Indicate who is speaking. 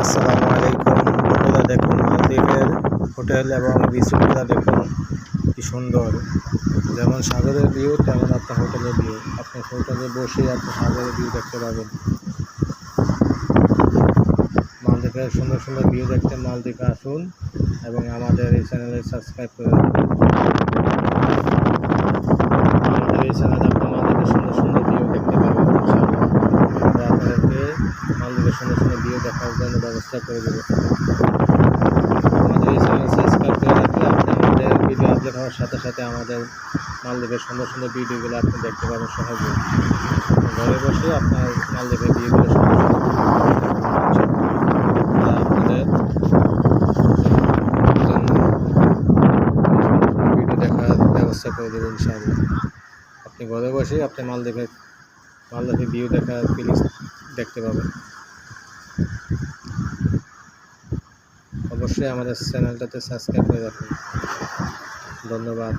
Speaker 1: আসসালামু আলাইকুম বন্ধুরা, দেখুন মালদ্বীপের হোটেল এবং রিসোর্টগুলো দেখুন কি সুন্দর। যেমন সাগরের ভিউ তেমন আপনার হোটেলের ভিউ। আপনি হোটেলে বসেই আপনি সাগরের ভিউ দেখতে পাবেন। মালদ্বীপের সুন্দর সুন্দর ভিউ দেখতে মালদ্বীপে আসুন এবং আমাদের এই চ্যানেলে সাবস্ক্রাইব করে রাখুন। আমাদের এই চ্যানেলে আপনি মালদ্বীপের সুন্দর সুন্দর ভিউ দেখতে পাবেন। আমরা আপনাদেরকে মালদ্বীপের সুন্দর সুন্দর ভিউ দেখার জন্য ব্যবস্থা করে দেবো। আমাদের এই চ্যানেল সাবস্ক্রাইব করে রাখলে আপনি আমাদের ভিডিও আপলোড হওয়ার সাথে সাথে আমাদের মালদ্বীপের সুন্দর সুন্দর ভিডিওগুলো আপনি দেখতে পাবেন সহজে। ঘরে বসে আপনার মালদ্বীপের ভিডিওগুলো সুন্দর সুন্দর আপনাদের জন্য ভিডিও দেখার ব্যবস্থা করে দেবেন ইনশাআল্লাহ। আপনি ঘরে বসে আপনি মালদ্বীপের ভিউ দেখার ফিলিংস দেখতে পাবেন। অবশ্যই আমাদের চ্যানেলটাতে সাবস্ক্রাইব করে রাখুন। ধন্যবাদ।